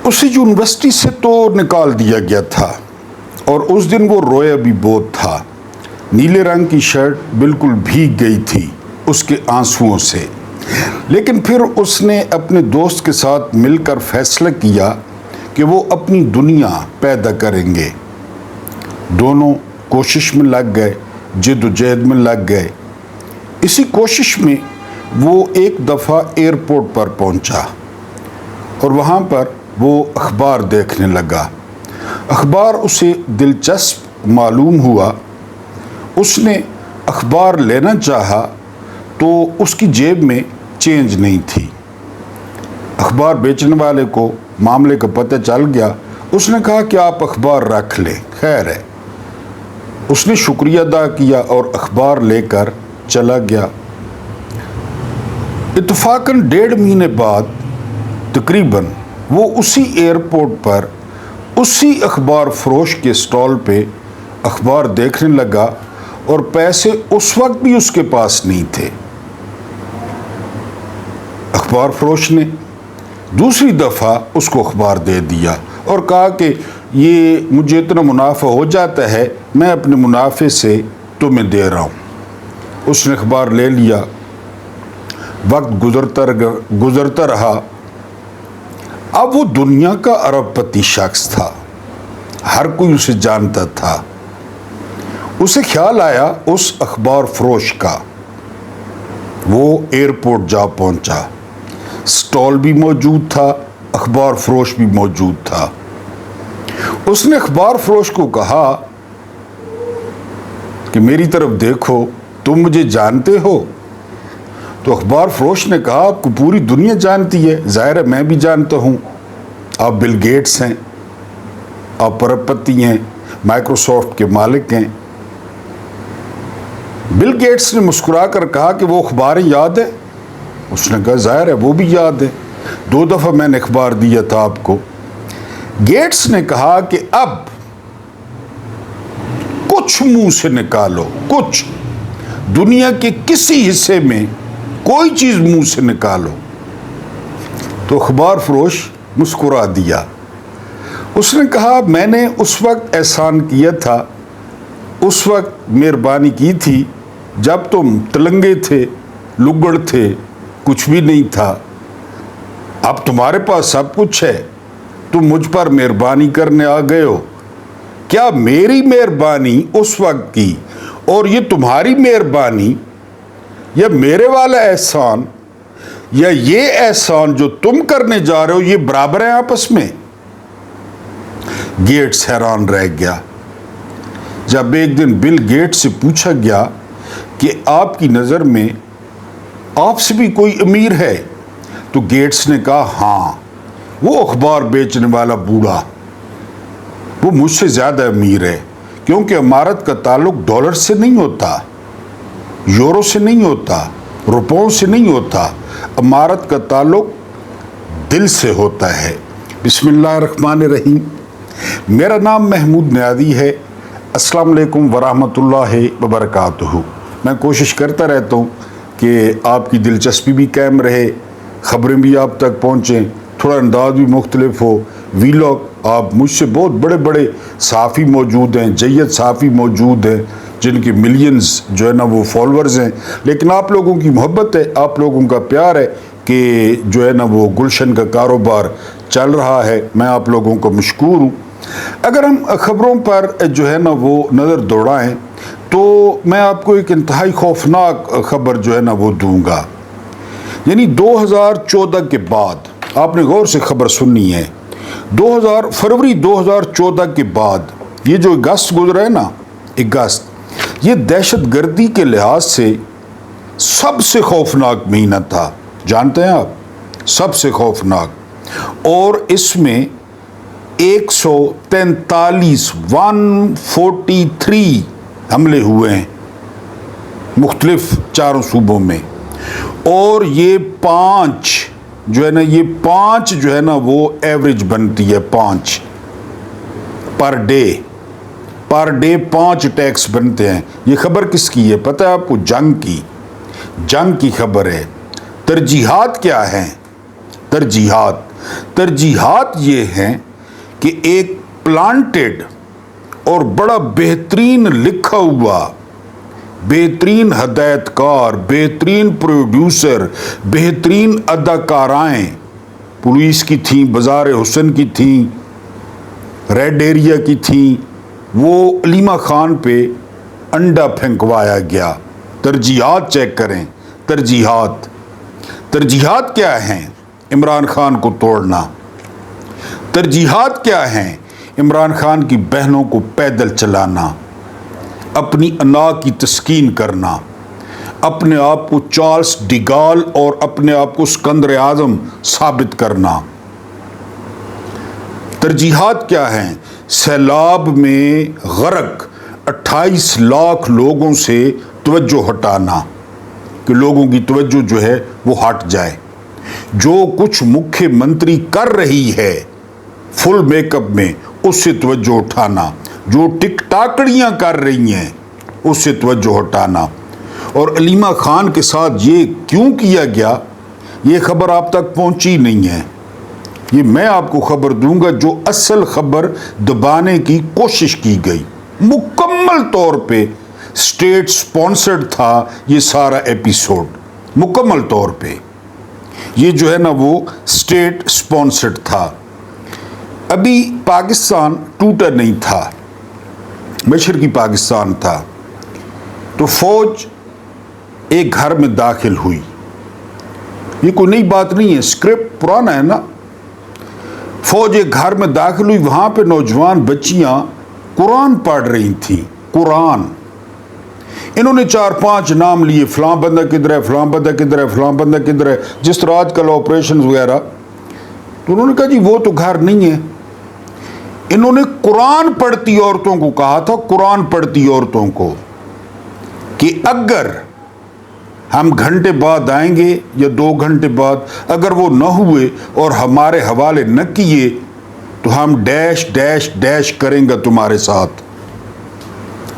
اسے یونیورسٹی سے تو نکال دیا گیا تھا اور اس دن وہ رویا بھی بہت تھا۔ نیلے رنگ کی شرٹ بالکل بھیگ گئی تھی اس کے آنسوؤں سے، لیکن پھر اس نے اپنے دوست کے ساتھ مل کر فیصلہ کیا کہ وہ اپنی دنیا پیدا کریں گے۔ دونوں کوشش میں لگ گئے، جد و جہد میں لگ گئے۔ اسی کوشش میں وہ ایک دفعہ ایئرپورٹ پر پہنچا اور وہاں پر وہ اخبار دیکھنے لگا۔ اخبار اسے دلچسپ معلوم ہوا۔ اس نے اخبار لینا چاہا تو اس کی جیب میں چینج نہیں تھی۔ اخبار بیچنے والے کو معاملے کا پتہ چل گیا۔ اس نے کہا کہ آپ اخبار رکھ لیں، خیر ہے۔ اس نے شکریہ ادا کیا اور اخبار لے کر چلا گیا۔ اتفاقاً 1.5 مہینے بعد تقریباً وہ اسی ایئرپورٹ پر اسی اخبار فروش کے سٹال پہ اخبار دیکھنے لگا اور پیسے اس وقت بھی اس کے پاس نہیں تھے۔ اخبار فروش نے دوسری دفعہ اس کو اخبار دے دیا اور کہا کہ یہ مجھے اتنا منافع ہو جاتا ہے، میں اپنے منافع سے تمہیں دے رہا ہوں۔ اس نے اخبار لے لیا۔ وقت گزرتا رہا۔ اب وہ دنیا کا ارب پتی شخص تھا، ہر کوئی اسے جانتا تھا۔ اسے خیال آیا اس اخبار فروش کا۔ وہ ایئرپورٹ جا پہنچا۔ سٹال بھی موجود تھا، اخبار فروش بھی موجود تھا۔ اس نے اخبار فروش کو کہا کہ میری طرف دیکھو، تم مجھے جانتے ہو؟ تو اخبار فروش نے کہا آپ کو پوری دنیا جانتی ہے، ظاہر ہے میں بھی جانتا ہوں، آپ بل گیٹس ہیں، آپ ارب پتی ہیں، مائکروسافٹ کے مالک ہیں۔ بل گیٹس نے مسکرا کر کہا کہ وہ اخباریں یاد ہیں؟ اس نے کہا ظاہر ہے وہ بھی یاد ہے، 2 دفعہ میں نے اخبار دیا تھا آپ کو۔ گیٹس نے کہا کہ اب کچھ منہ سے نکالو، کچھ دنیا کے کسی حصے میں کوئی چیز منہ سے نکالو۔ تو اخبار فروش مسکرا دیا۔ اس نے کہا میں نے اس وقت احسان کیا تھا، اس وقت مہربانی کی تھی جب تم تلنگے تھے، لگڑ تھے، کچھ بھی نہیں تھا۔ اب تمہارے پاس سب کچھ ہے، تم مجھ پر مہربانی کرنے آ گئے ہو۔ کیا میری مہربانی اس وقت کی اور یہ تمہاری مہربانی یا میرے والا احسان یا یہ احسان جو تم کرنے جا رہے ہو یہ برابر ہیں آپس میں؟ گیٹس حیران رہ گیا۔ جب ایک دن بل گیٹس سے پوچھا گیا کہ آپ کی نظر میں آپ سے بھی کوئی امیر ہے، تو گیٹس نے کہا ہاں، وہ اخبار بیچنے والا بوڑھا، وہ مجھ سے زیادہ امیر ہے، کیونکہ عمارت کا تعلق ڈالر سے نہیں ہوتا، یورو سے نہیں ہوتا، روپوں سے نہیں ہوتا، عمارت کا تعلق دل سے ہوتا ہے۔ بسم اللہ الرحمن الرحیم۔ میرا نام محمود نیازی ہے۔ السلام علیکم ورحمۃ اللہ وبرکاتہ۔ میں کوشش کرتا رہتا ہوں کہ آپ کی دلچسپی بھی قائم رہے، خبریں بھی آپ تک پہنچیں، تھوڑا انداز بھی مختلف ہو۔ ویلاگ، آپ مجھ سے بہت بڑے بڑے صحافی موجود ہیں، جید صحافی موجود ہیں جن کے ملینز جو ہے نا وہ فالورز ہیں، لیکن آپ لوگوں کی محبت ہے، آپ لوگوں کا پیار ہے کہ جو ہے نا وہ گلشن کا کاروبار چل رہا ہے۔ میں آپ لوگوں کو مشکور ہوں۔ اگر ہم خبروں پر جو ہے نا وہ نظر دوڑائیں تو میں آپ کو ایک انتہائی خوفناک خبر جو ہے نا وہ دوں گا۔ یعنی 2014 کے بعد، آپ نے غور سے خبر سننی ہے، فروری 2014 کے بعد یہ جو اگست گزرا ہے نا، اگست، یہ دہشت گردی کے لحاظ سے سب سے خوفناک مہینہ تھا۔ جانتے ہیں آپ، سب سے خوفناک۔ اور اس میں 143 حملے ہوئے ہیں مختلف 4 صوبوں میں، اور یہ 5 جو ہے نا وہ ایوریج بنتی ہے، 5 پر ڈے 5 اٹیکس بنتے ہیں۔ یہ خبر کس کی ہے پتہ ہے آپ کو؟ جنگ کی خبر ہے۔ ترجیحات کیا ہیں؟ ترجیحات ترجیحات یہ ہیں کہ ایک پلانٹڈ اور بڑا بہترین لکھا ہوا، بہترین ہدایت کار، بہترین پروڈیوسر، بہترین اداکارائیں پولیس کی تھیں، بازار حسن کی تھیں، ریڈ ایریا کی تھیں، وہ علیمہ خان پہ انڈا پھینکوایا گیا۔ ترجیحات چیک کریں، ترجیحات کیا ہیں؟ عمران خان کو توڑنا۔ ترجیحات کیا ہیں؟ عمران خان کی بہنوں کو پیدل چلانا، اپنی انا کی تسکین کرنا، اپنے آپ کو چارلس ڈیگال اور اپنے آپ کو سکندر اعظم ثابت کرنا۔ ترجیحات کیا ہیں؟ سیلاب میں غرق 28 لاکھ لوگوں سے توجہ ہٹانا، کہ لوگوں کی توجہ جو ہے وہ ہٹ جائے۔ جو کچھ مکھیہ منتری کر رہی ہے فل میک اپ میں، اس سے توجہ اٹھانا۔ جو ٹک ٹاکڑیاں کر رہی ہیں اس سے توجہ ہٹانا۔ اور علیمہ خان کے ساتھ یہ کیوں کیا گیا، یہ خبر آپ تک پہنچی نہیں ہے۔ یہ میں آپ کو خبر دوں گا، جو اصل خبر دبانے کی کوشش کی گئی، مکمل طور پہ اسٹیٹ سپانسرڈ تھا یہ سارا ایپیسوڈ، مکمل طور پہ یہ جو ہے نا وہ اسٹیٹ سپانسرڈ تھا۔ ابھی پاکستان ٹوٹا نہیں تھا، مشرقی پاکستان تھا، تو فوج ایک گھر میں داخل ہوئی۔ یہ کوئی نئی بات نہیں ہے، اسکرپٹ پرانا ہے نا۔ فوج ایک گھر میں داخل ہوئی، وہاں پہ نوجوان بچیاں قرآن پڑھ رہی تھیں، قرآن۔ انہوں نے 4-5 نام لیے، فلاں بندہ کدھر ہے، فلاں بندہ کدھر ہے، فلاں بندہ کدھر ہے، جس طرح آج کل آپریشن وغیرہ۔ تو انہوں نے کہا جی وہ تو گھر نہیں ہے۔ انہوں نے قرآن پڑھتی عورتوں کو کہا تھا، قرآن پڑھتی عورتوں کو، کہ اگر ہم گھنٹے بعد آئیں گے یا 2 گھنٹے بعد، اگر وہ نہ ہوئے اور ہمارے حوالے نہ کیے تو ہم ڈیش ڈیش ڈیش کریں گے تمہارے ساتھ،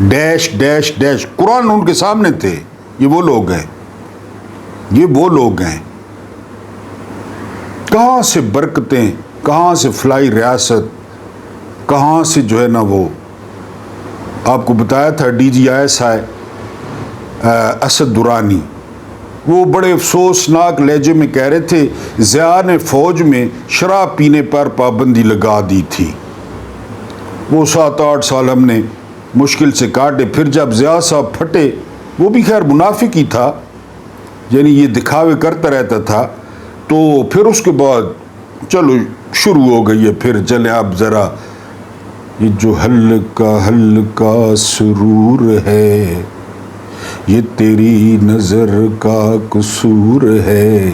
ڈیش ڈیش ڈیش۔ قرآن ان کے سامنے تھے۔ یہ وہ لوگ ہیں، یہ وہ لوگ ہیں۔ کہاں سے برکتیں، کہاں سے فلائی ریاست، کہاں سے جو ہے نا وہ، آپ کو بتایا تھا D G I S I Asad Durrani, وہ بڑے افسوسناک لہجے میں کہہ رہے تھے ضیاء نے فوج میں شراب پینے پر پابندی لگا دی تھی۔ وہ 7-8 سال ہم نے مشکل سے کاٹے۔ پھر جب ضیاء صاحب پھٹے، وہ بھی خیر منافق ہی تھا، یعنی یہ دکھاوے کرتا رہتا تھا، تو پھر اس کے بعد چلو شروع ہو گئی ہے، پھر چلیں اب ذرا یہ جو ہلکا ہلکا سرور ہے، یہ تیری نظر کا قصور ہے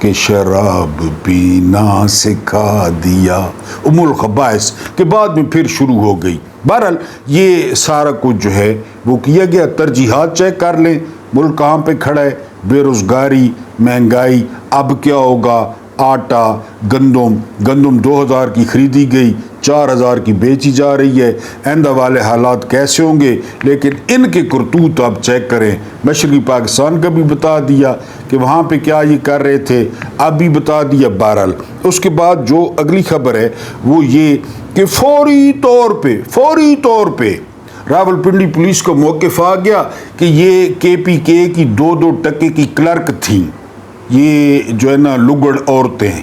کہ شراب پینا سکھا دیا۔ ام الخبائث کے بعد میں پھر شروع ہو گئی۔ بہرحال یہ سارا کچھ جو ہے وہ کیا گیا۔ ترجیحات چیک کر لیں، ملک کہاں پہ کھڑا ہے، بے روزگاری، مہنگائی۔ اب کیا ہوگا؟ آٹا، گندم 2000 کی خریدی گئی، 4000 کی بیچی جا رہی ہے۔ آئندہ والے حالات کیسے ہوں گے؟ لیکن ان کے کرتوت آپ چیک کریں۔ مشرقی پاکستان کا بھی بتا دیا کہ وہاں پہ کیا یہ کر رہے تھے، اب بھی بتا دیا۔ بہرحال اس کے بعد جو اگلی خبر ہے وہ یہ کہ فوری طور پہ راولپنڈی پولیس کو موقف آ گیا کہ یہ KPK کی 2 ٹکے کی کلرک تھیں، یہ جو ہے نا لگڑ عورتیں۔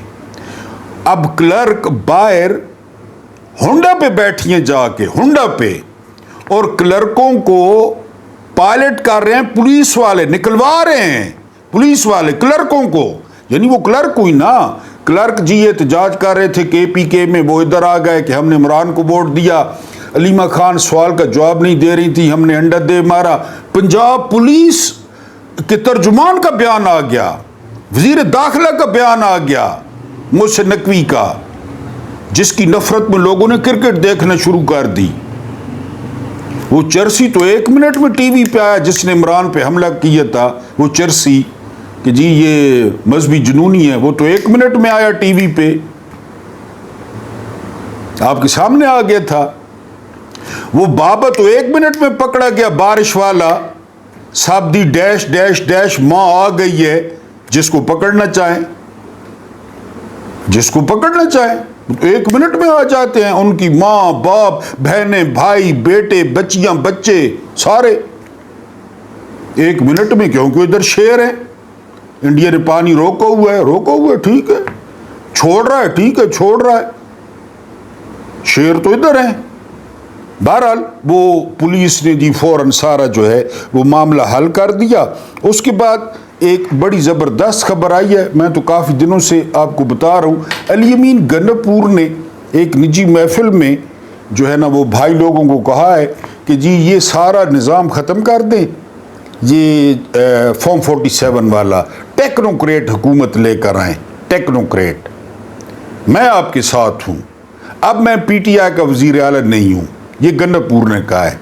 اب کلرک باہر ہونڈا پہ بیٹھی ہیں، جا کے ہونڈا پہ، اور کلرکوں کو پائلٹ کر رہے ہیں پولیس والے، نکلوا رہے ہیں پولیس والے کلرکوں کو۔ یعنی وہ کلرک ہوئی نا، کلرک جی احتجاج کر رہے تھے KPK میں، وہ ادھر آ گئے کہ ہم نے عمران کو ووٹ دیا۔ علیمہ خان سوال کا جواب نہیں دے رہی تھی، ہم نے انڈا دے مارا۔ پنجاب پولیس کے ترجمان کا بیان آ گیا، وزیر داخلہ کا بیان آ گیا، محسن نقوی کا، جس کی نفرت میں لوگوں نے کرکٹ دیکھنا شروع کر دی۔ وہ چرسی تو 1 منٹ میں ٹی وی پہ آیا، جس نے عمران پہ حملہ کیا تھا، وہ چرسی کہ جی یہ مذہبی جنونی ہے، وہ تو 1 منٹ میں آیا ٹی وی پہ، آپ کے سامنے آ گیا تھا۔ وہ بابا تو 1 منٹ میں پکڑا گیا، بارش والا، سابدی ڈیش ڈیش ڈیش ماں آ گئی ہے، جس کو پکڑنا چاہیں۔ جس کو پکڑنا چاہیں 1 منٹ میں آ جاتے ہیں، ان کی ماں باپ بہنیں بھائی بیٹے بچیاں بچے سارے 1 منٹ میں، کیونکہ ادھر شیر ہے، انڈیا نے پانی روکا ہوا ہے، ٹھیک ہے چھوڑ رہا ہے، ٹھیک ہے چھوڑ رہا ہے، شیر تو ادھر ہے۔ بہرحال وہ پولیس نے جی فوراً سارا جو ہے وہ معاملہ حل کر دیا۔ اس کے بعد ایک بڑی زبردست خبر آئی ہے، میں تو کافی دنوں سے آپ کو بتا رہا ہوں، علی امین گنڈپور نے ایک نجی محفل میں جو ہے نا وہ بھائی لوگوں کو کہا ہے کہ جی یہ سارا نظام ختم کر دیں، یہ فارم 47 والا ٹیکنوکریٹ حکومت لے کر آئیں، ٹیکنوکریٹ، میں آپ کے ساتھ ہوں، اب میں پی ٹی آئی کا وزیر اعلیٰ نہیں ہوں، یہ گنڈپور نے کہا ہے۔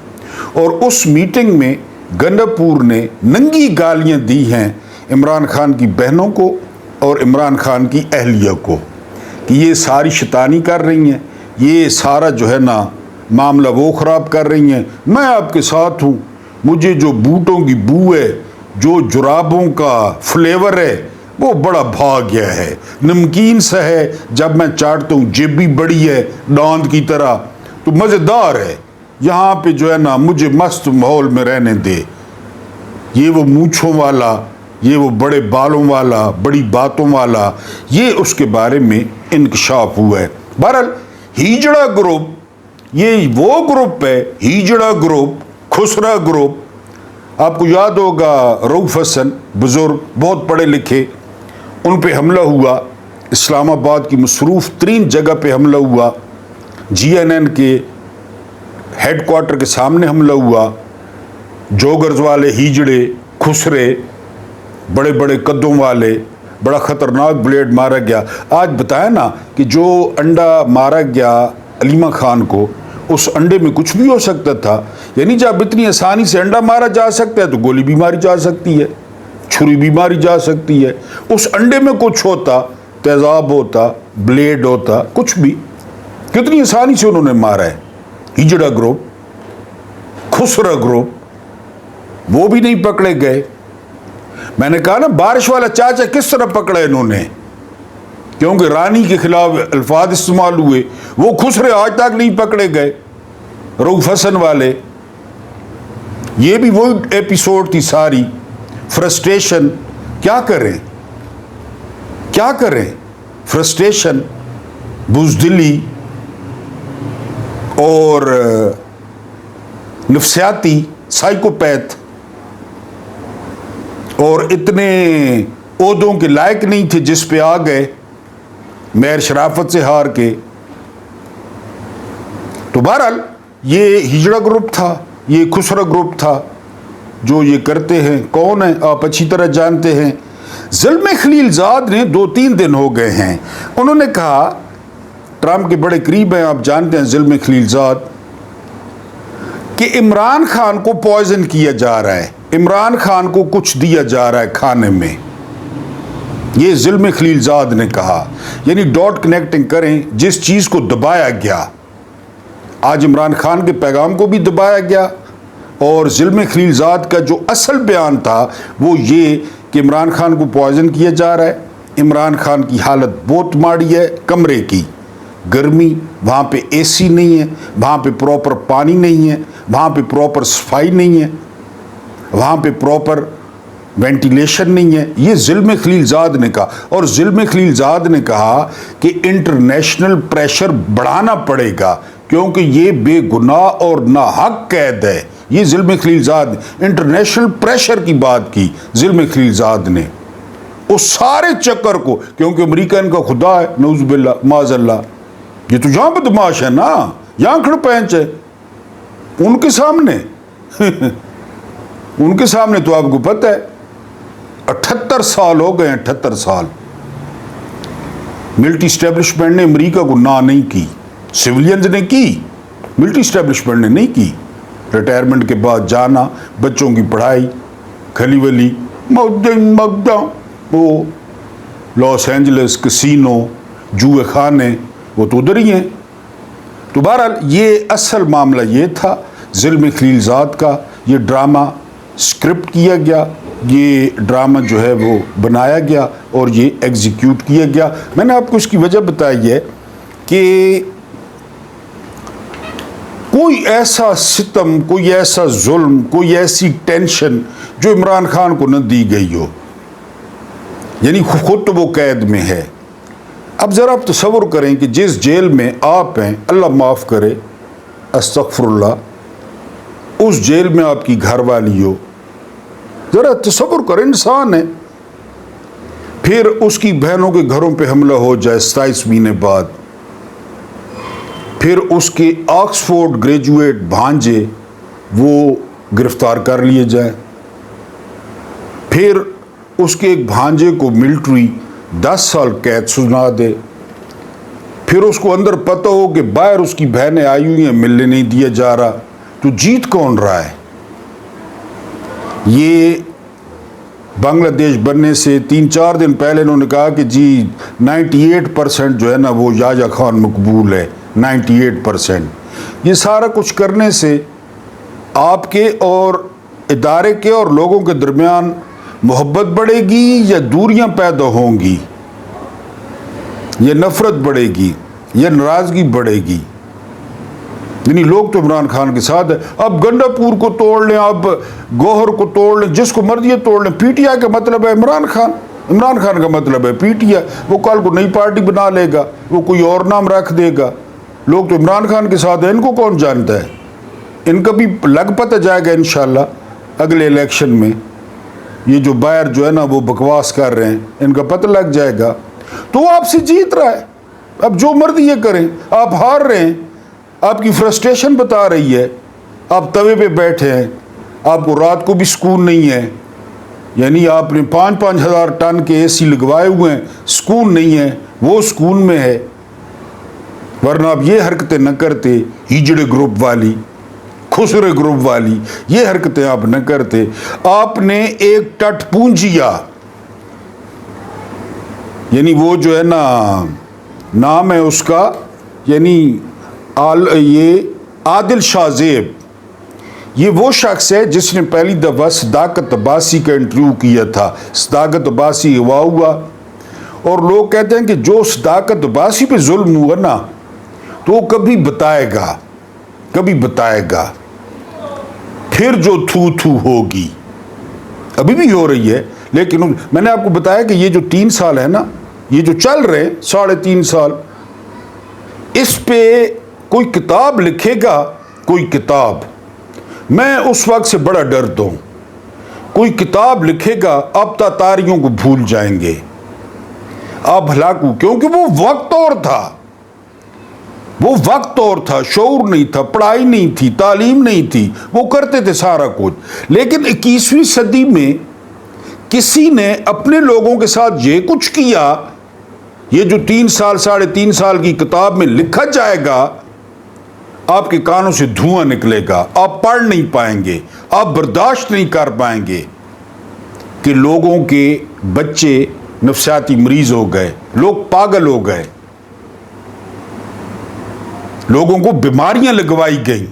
اور اس میٹنگ میں گنڈپور نے ننگی گالیاں دی ہیں عمران خان کی بہنوں کو اور عمران خان کی اہلیہ کو کہ یہ ساری شیطانی کر رہی ہیں، یہ سارا جو ہے نا معاملہ وہ خراب کر رہی ہیں، میں آپ کے ساتھ ہوں، مجھے جو بوٹوں کی بو ہے، جو جرابوں کا فلیور ہے وہ بڑا بھاگ گیا ہے، نمکین سا ہے، جب میں چاٹتا ہوں جیب بھی بڑی ہے ڈاند کی طرح، تو مزیدار ہے، یہاں پہ جو ہے نا مجھے مست ماحول میں رہنے دے۔ یہ وہ مونچھوں والا، یہ وہ بڑے بالوں والا، بڑی باتوں والا، یہ اس کے بارے میں انکشاف ہوا ہے۔ بہرحال ہیجڑا گروپ، یہ وہ گروپ ہے، ہیجڑا گروپ، خسرا گروپ، آپ کو یاد ہوگا رؤف حسن بزرگ بہت پڑھے لکھے، ان پہ حملہ ہوا، اسلام آباد کی مصروف ترین جگہ پہ حملہ ہوا، جی این این کے ہیڈ کوارٹر کے سامنے حملہ ہوا، جوگرز والے ہیجڑے خسرے بڑے بڑے قدوں والے، بڑا خطرناک بلیڈ مارا گیا۔ آج بتایا نا کہ جو انڈا مارا گیا علیمہ خان کو، اس انڈے میں کچھ بھی ہو سکتا تھا، یعنی جب اتنی آسانی سے انڈا مارا جا سکتا ہے تو گولی بھی ماری جا سکتی ہے، چھری بھی ماری جا سکتی ہے، اس انڈے میں کچھ ہوتا، تیزاب ہوتا، بلیڈ ہوتا، کچھ بھی، کتنی آسانی سے انہوں نے مارا ہے۔ ہجڑا گروپ، خسرا گروپ، وہ بھی نہیں پکڑے گئے۔ میں نے کہا نا بارش والا چاچا کس طرح پکڑا انہوں نے، کیونکہ رانی کے خلاف الفاظ استعمال ہوئے، وہ خسرے آج تک نہیں پکڑے گئے، رؤف حسن والے۔ یہ بھی وہی ایپیسوڈ تھی ساری، فرسٹریشن، کیا کریں کیا کریں، فرسٹریشن، بزدلی اور نفسیاتی، سائیکوپیتھ، اور اتنے عہدوں کے لائق نہیں تھے جس پہ آ گئے مہر شرافت سے ہار کے۔ تو بہرحال یہ ہجڑا گروپ تھا، یہ خسرا گروپ تھا جو یہ کرتے ہیں۔ کون ہیں آپ اچھی طرح جانتے ہیں، زلمے خلیل زاد نے 2-3 دن ہو گئے ہیں، انہوں نے کہا، ٹرمپ کے بڑے قریب ہیں آپ جانتے ہیں زلمے خلیل زاد، کہ عمران خان کو پوائزن کیا جا رہا ہے، عمران خان کو کچھ دیا جا رہا ہے کھانے میں، یہ زلمے خلیل زاد نے کہا۔ یعنی ڈاٹ کنیکٹنگ کریں، جس چیز کو دبایا گیا، آج عمران خان کے پیغام کو بھی دبایا گیا، اور زلمے خلیل زاد کا جو اصل بیان تھا وہ یہ کہ عمران خان کو پوائزن کیا جا رہا ہے، عمران خان کی حالت بہت ماڑی ہے، کمرے کی گرمی، وہاں پہ اے سی نہیں ہے، وہاں پہ پراپر پانی نہیں ہے، وہاں پہ پراپر صفائی نہیں ہے، وہاں پہ پراپر وینٹیلیشن نہیں ہے، یہ زلمے خلیل زاد نے کہا۔ اور زلمے خلیل زاد نے کہا کہ انٹرنیشنل پریشر بڑھانا پڑے گا کیونکہ یہ بے گناہ اور ناحق قید ہے، یہ زلمے خلیل زاد نے انٹرنیشنل پریشر کی بات کی، زلمے خلیل زاد نے اس سارے چکر کو، کیونکہ امریکہ ان کا خدا ہے، نعوذ باللہ معاذ اللہ، یہ تو یہاں بدماش ہے نا، یہاں کھڑ پینچ ہے، ان کے سامنے ان کے سامنے تو آپ کو پتہ ہے 78 سال ہو گئے ہیں، 78 سال ملٹری اسٹیبلشمنٹ نے امریکہ کو نہ نہیں کی، سویلینز نے کی، ملٹری اسٹیبلشمنٹ نے نہیں کی۔ ریٹائرمنٹ کے بعد جانا، بچوں کی پڑھائی، کھلی ولی وہ لاس اینجلس کسینو، جوئے خانے، وہ تو ادھر ہی ہیں۔ تو بہرحال یہ اصل معاملہ یہ تھا زلمے خلیل زاد کا، یہ ڈرامہ سکرپٹ کیا گیا، یہ ڈرامہ جو ہے وہ بنایا گیا اور یہ ایگزیکیوٹ کیا گیا. میں نے آپ کو اس کی وجہ بتائی ہے کہ کوئی ایسا ستم، کوئی ایسا ظلم، کوئی ایسی ٹینشن جو عمران خان کو نہ دی گئی ہو. یعنی خود تو وہ قید میں ہے. اب ذرا آپ تصور کریں کہ جس جیل میں آپ ہیں، اللہ معاف کرے، استغفر اللہ، اس جیل میں آپ کی گھر والی ہو. ذرا تصور کریں، انسان ہے، پھر اس کی بہنوں کے گھروں پہ حملہ ہو جائے 27 مہینے بعد، پھر اس کے آکسفورڈ گریجویٹ بھانجے وہ گرفتار کر لیے جائیں، پھر اس کے ایک بھانجے کو ملٹری 10 سال قید سنا دے، پھر اس کو اندر پتہ ہو کہ باہر اس کی بہنیں آئی ہوئی ہیں، ملنے نہیں دیا جا رہا، تو جیت کون رہا ہے؟ یہ بنگلہ دیش بننے سے 3-4 دن پہلے انہوں نے کہا کہ جی 98% جو ہے نا وہ یحییٰ خان مقبول ہے، 98%. یہ سارا کچھ کرنے سے آپ کے اور ادارے کے اور لوگوں کے درمیان محبت بڑھے گی یا دوریاں پیدا ہوں گی، یا نفرت بڑھے گی، یا ناراضگی بڑھے گی؟ یعنی لوگ تو عمران خان کے ساتھ ہے. اب گنڈا پور کو توڑ لیں، اب گوہر کو توڑ لیں، جس کو مرضی ہے توڑ لیں. پی ٹی آئی کا مطلب ہے عمران خان، عمران خان کا مطلب ہے پی ٹی آئی. وہ کل کو نئی پارٹی بنا لے گا، وہ کوئی اور نام رکھ دے گا. لوگ تو عمران خان کے ساتھ ہیں، ان کو کون جانتا ہے؟ ان کا بھی لگ پتہ جائے گا انشاءاللہ اگلے الیکشن میں. یہ جو باہر جو ہے نا وہ بکواس کر رہے ہیں، ان کا پتہ لگ جائے گا. تو وہ آپ سے جیت رہا ہے، اب جو مرضی یہ کریں. آپ ہار رہے ہیں، آپ کی فرسٹریشن بتا رہی ہے، آپ توے پہ بیٹھے ہیں، آپ کو رات کو بھی سکون نہیں ہے. یعنی آپ نے 5-5 ہزار ٹن کے اے سی لگوائے ہوئے ہیں، سکون نہیں ہے. وہ سکون میں ہے، ورنہ آپ یہ حرکتیں نہ کرتے. ہجڑے گروپ والی، خسرے گروپ والی یہ حرکتیں آپ نہ کرتے. آپ نے ایک ٹٹ پونجیا، یعنی وہ جو ہے نا نام ہے اس کا، یعنی یہ عادل شاہ زیب، یہ وہ شخص ہے جس نے پہلی دفعہ صداقت عباسی کا انٹرویو کیا تھا. صداقت عباسی ہوا اور لوگ کہتے ہیں کہ جو صداقت عباسی پہ ظلم ہوا نا تو وہ کبھی بتائے گا، کبھی بتائے گا. پھر جو تھو ہوگی، ابھی بھی ہو رہی ہے. لیکن میں نے آپ کو بتایا کہ یہ جو 3 سال ہے نا، یہ جو چل رہے 3.5 سال، اس پہ کوئی کتاب لکھے گا، کوئی کتاب. میں اس وقت سے بڑا ڈرتا ہوں. کوئی کتاب لکھے گا، اب تاتاریوں کو بھول جائیں گے، اب ہلاکو، کیونکہ وہ وقت اور تھا، وہ وقت اور تھا. شعور نہیں تھا، پڑھائی نہیں تھی، تعلیم نہیں تھی، وہ کرتے تھے سارا کچھ. لیکن 21ویں صدی میں کسی نے اپنے لوگوں کے ساتھ یہ کچھ کیا. یہ جو 3 سال 3.5 سال کی کتاب میں لکھا جائے گا، آپ کے کانوں سے دھواں نکلے گا. آپ پڑھ نہیں پائیں گے، آپ برداشت نہیں کر پائیں گے کہ لوگوں کے بچے نفسیاتی مریض ہو گئے، لوگ پاگل ہو گئے، لوگوں کو بیماریاں لگوائی گئیں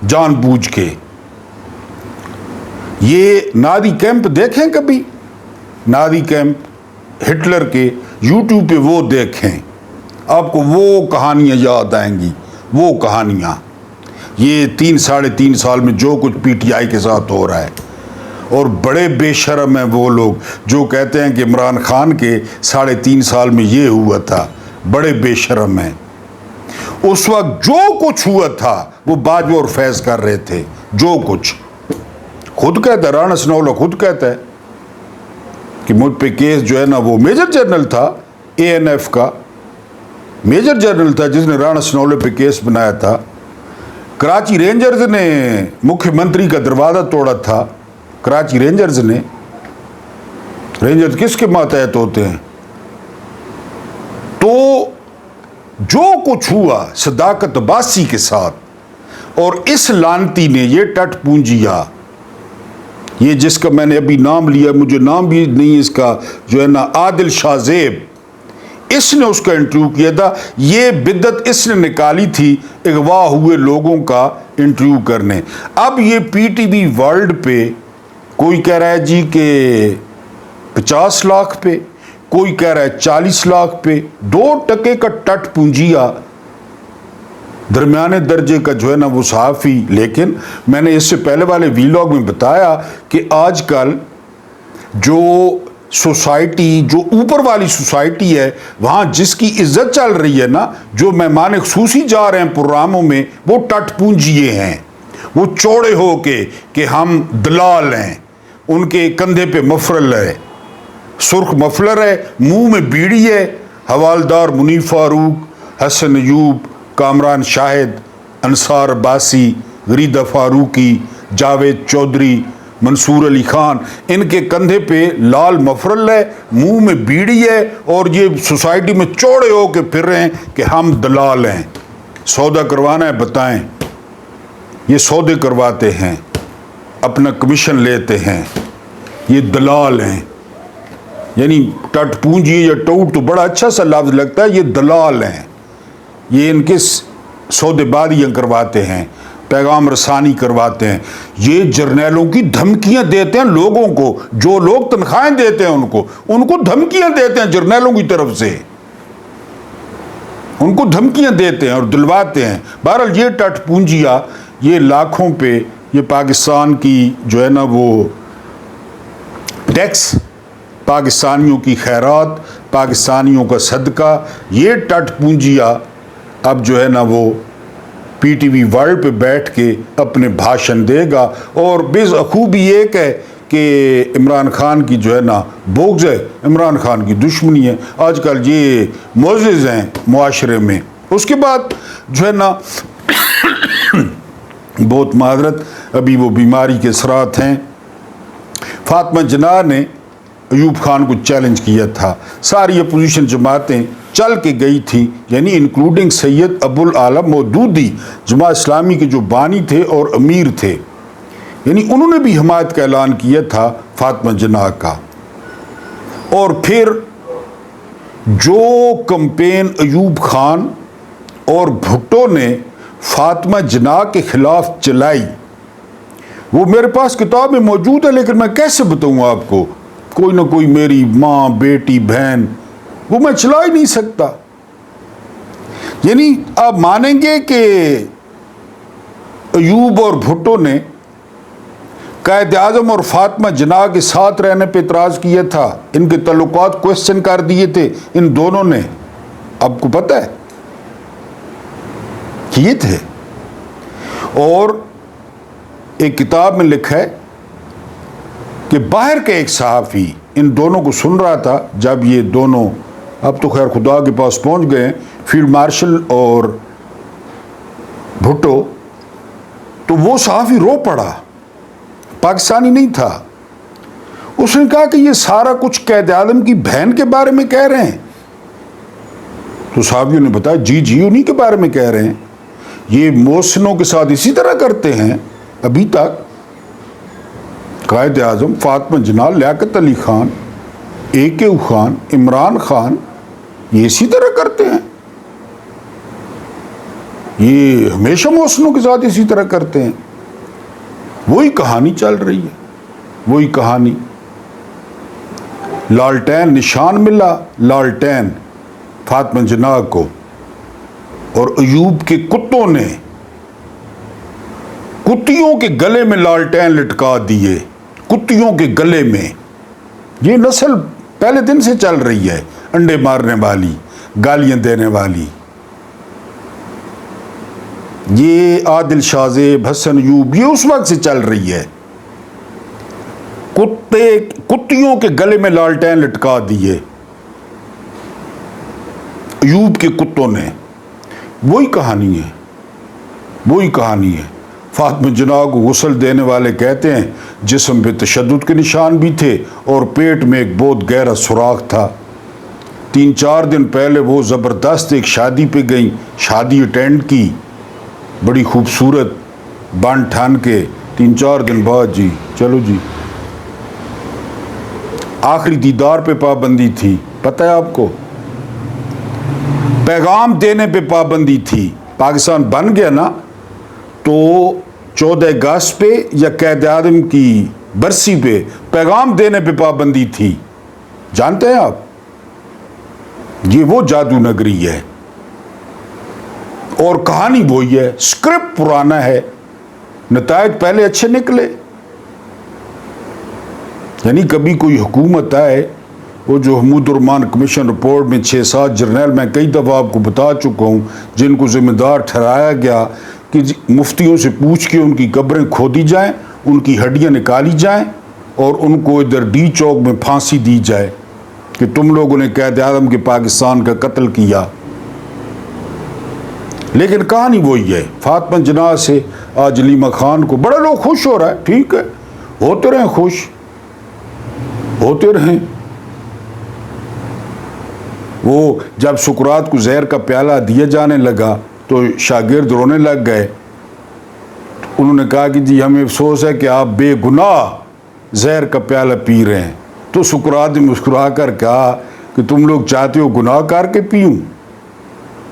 جان بوجھ کے. یہ نادی کیمپ دیکھیں کبھی، نادی کیمپ ہٹلر کے، یوٹیوب پہ وہ دیکھیں، آپ کو وہ کہانیاں یاد آئیں گی، وہ کہانیاں. یہ 3-3.5 سال میں جو کچھ پی ٹی آئی کے ساتھ ہو رہا ہے. اور بڑے بے شرم ہیں وہ لوگ جو کہتے ہیں کہ عمران خان کے 3.5 سال میں یہ ہوا تھا. بڑے بے شرم ہیں. اس وقت جو کچھ ہوا تھا وہ باجوہ اور فیض کر رہے تھے. جو کچھ خود کہتا ہے، رانا سنولا خود کہتا ہے کہ مجھ پہ کیس جو ہے نا، وہ میجر جنرل تھا اے این ایف کا، میجر جنرل تھا جس نے رانا سنولے پہ کیس بنایا تھا. کراچی رینجرز نے مکھیہ منتری کا دروازہ توڑا تھا. کراچی رینجرز نے، رینجرز کس کے ماتحت ہوتے ہیں؟ تو جو کچھ ہوا صداقت عباسی کے ساتھ، اور اس لانتی نے یہ ٹٹ پونجیا، یہ جس کا میں نے ابھی نام لیا، مجھے نام بھی نہیں اس کا، جو ہے نا عادل شاہ زیب، اس نے اس کا انٹرویو کیا تھا. یہ بدعت اس نے نکالی تھی اغوا ہوئے لوگوں کا انٹرویو کرنے. اب یہ پی ٹی وی ورلڈ پہ کوئی کہہ رہا ہے جی کہ 50 لاکھ پہ، کوئی کہہ رہا ہے 40 لاکھ پہ. 2% کا ٹٹ پونجیا درمیانے درجے کا جو ہے نا وہ صحافی. لیکن میں نے اس سے پہلے والے ویلاگ میں بتایا کہ آج کل جو سوسائٹی، جو اوپر والی سوسائٹی ہے، وہاں جس کی عزت چل رہی ہے نا، جو مہمان خصوصی جا رہے ہیں پروگراموں میں، وہ ٹٹ پونجیے ہیں. وہ چوڑے ہو کے کہ ہم دلال ہیں. ان کے کندھے پہ مفرل ہے، سرخ مفلر ہے، منہ میں بیڑی ہے. حوالدار منیف فاروق، حسن ایوب، کامران شاہد، انصار عباسی، غریدہ فاروقی، جاوید چودھری، منصور علی خان، ان کے کندھے پہ لال مفرل ہے، منہ میں بیڑی ہے، اور یہ سوسائٹی میں چوڑے ہو کے پھر رہے ہیں کہ ہم دلال ہیں. سودا کروانا ہے بتائیں. یہ سودے کرواتے ہیں، اپنا کمیشن لیتے ہیں، یہ دلال ہیں. یعنی ٹٹ پونجی یا ٹوٹ تو بڑا اچھا سا لفظ لگتا ہے، یہ دلال ہیں. یہ ان کے سودے بادیاں کرواتے ہیں، پیغام رسانی کرواتے ہیں. یہ جرنیلوں کی دھمکیاں دیتے ہیں لوگوں کو، جو لوگ تنخواہیں دیتے ہیں ان کو دھمکیاں دیتے ہیں جرنیلوں کی طرف سے. ان کو دھمکیاں دیتے ہیں اور دلواتے ہیں. بہرحال یہ ٹٹ پونجیا یہ لاکھوں پہ، یہ پاکستان کی جو ہے نا وہ ٹیکس، پاکستانیوں کی خیرات، پاکستانیوں کا صدقہ، یہ ٹٹ پونجیا اب جو ہے نا وہ پی ٹی وی ورلڈ پہ بیٹھ کے اپنے بھاشن دے گا. اور خوبی ایک ہے کہ عمران خان کی جو ہے نا بغض ہے، عمران خان کی دشمنی ہے. آج کل یہ معزز ہیں معاشرے میں. اس کے بعد جو ہے نا بہت معذرت، ابھی وہ بیماری کے اثرات ہیں. فاطمہ جناح نے ایوب خان کو چیلنج کیا تھا. ساری اپوزیشن جماعتیں چل کے گئی تھیں، یعنی انکلوڈنگ سید ابو العلا مودودی، جماعت اسلامی کے جو بانی تھے اور امیر تھے، یعنی انہوں نے بھی حمایت کا اعلان کیا تھا فاطمہ جناح کا. اور پھر جو کمپین ایوب خان اور بھٹو نے فاطمہ جناح کے خلاف چلائی، وہ میرے پاس کتاب میں موجود ہے، لیکن میں کیسے بتاؤں آپ کو؟ کوئی نہ کوئی میری ماں، بیٹی، بہن، وہ میں چلا ہی نہیں سکتا. یعنی آپ مانیں گے کہ ایوب اور بھٹو نے قائد اعظم اور فاطمہ جناح کے ساتھ رہنے پہ اعتراض کیا تھا، ان کے تعلقات کوسچن کر دیے تھے ان دونوں نے. آپ کو پتہ ہے کیے تھے. اور ایک کتاب میں لکھا ہے کہ باہر کا ایک صحافی ان دونوں کو سن رہا تھا جب یہ دونوں، اب تو خیر خدا کے پاس پہنچ گئے، فیلڈ مارشل اور بھٹو، تو وہ صحافی رو پڑا، پاکستانی نہیں تھا. اس نے کہا کہ یہ سارا کچھ قائد اعظم کی بہن کے بارے میں کہہ رہے ہیں. تو صحافیوں نے بتایا جی انہی کے بارے میں کہہ رہے ہیں، یہ محسنوں کے ساتھ اسی طرح کرتے ہیں. ابھی تک قائد اعظم، فاطمہ جناح، لیاقت علی خان، AK خان، عمران خان، یہ اسی طرح کرتے ہیں. یہ ہمیشہ محسنوں کے ساتھ اسی طرح کرتے ہیں. وہی کہانی چل رہی ہے، وہی کہانی. لالٹین نشان ملا، لالٹین فاطمہ جناح کو، اور ایوب کے کتوں نے کتیوں کے گلے میں لالٹین لٹکا دیے، کتیوں کے گلے میں. یہ نسل پہلے دن سے چل رہی ہے، انڈے مارنے والی، گالیاں دینے والی. یہ عادل شاہ زیب، حسن ایوب، یہ اس وقت سے چل رہی ہے. کتیوں کے گلے میں لالٹین لٹکا دیے ایوب کے کتوں نے. وہی کہانی ہے، وہی کہانی ہے. فاطمہ جناح کو غسل دینے والے کہتے ہیں جسم پہ تشدد کے نشان بھی تھے اور پیٹ میں ایک بہت گہرا سوراخ تھا. 3-4 دن پہلے وہ زبردست ایک شادی پہ گئیں، شادی اٹینڈ کی، بڑی خوبصورت، بن ٹھن کے. 3-4 دن بعد جی چلو جی. آخری دیدار پہ پابندی تھی، پتہ ہے آپ کو؟ پیغام دینے پہ پابندی تھی. پاکستان بن گیا نا تو 14 اگست پہ یا قائد اعظم کی برسی پہ پیغام دینے پہ پابندی تھی؟ جانتے ہیں آپ؟ یہ وہ جادو نگری ہے اور کہانی وہی ہے، اسکرپٹ پرانا ہے، نتائج پہلے اچھے نکلے۔ یعنی کبھی کوئی حکومت آئے، وہ جو حمود الرحمان کمیشن رپورٹ میں 6-7 جرنیل میں کئی دفعہ آپ کو بتا چکا ہوں جن کو ذمہ دار ٹھہرایا گیا کہ مفتیوں سے پوچھ کے ان کی قبریں کھودی جائیں، ان کی ہڈیاں نکالی جائیں اور ان کو ادھر ڈی چوک میں پھانسی دی جائے کہ تم لوگوں نے قائد اعظم کے پاکستان کا قتل کیا۔ لیکن کہانی وہی ہے۔ فاطمہ جناح سے آج علیمہ خان کو بڑے لوگ خوش ہو رہا ہے، ٹھیک ہے، ہوتے رہیں خوش، ہوتے رہیں۔ وہ جب سقراط کو زہر کا پیالہ دیا جانے لگا تو شاگرد رونے لگ گئے، انہوں نے کہا کہ جی ہمیں افسوس ہے کہ آپ بے گناہ زہر کا پیالہ پی رہے ہیں۔ تو سقراط نے مسکرا کر کہا کہ تم لوگ چاہتے ہو گناہ کر کے پیوں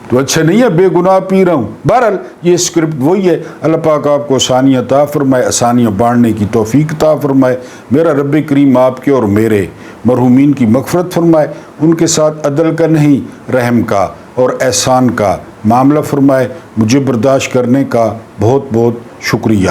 تو اچھا نہیں ہے بے گناہ پی رہا ہوں۔ بہرحال یہ اسکرپٹ وہی ہے۔ اللہ پاک آپ کو آسانیاں عطا فرمائے، آسانیاں بانٹنے کی توفیق عطا فرمائے۔ میرا رب کریم آپ کے اور میرے مرحومین کی مغفرت فرمائے، ان کے ساتھ عدل کا نہیں رحم کا اور احسان کا معاملہ فرمائے۔ مجھے برداشت کرنے کا بہت بہت شکریہ۔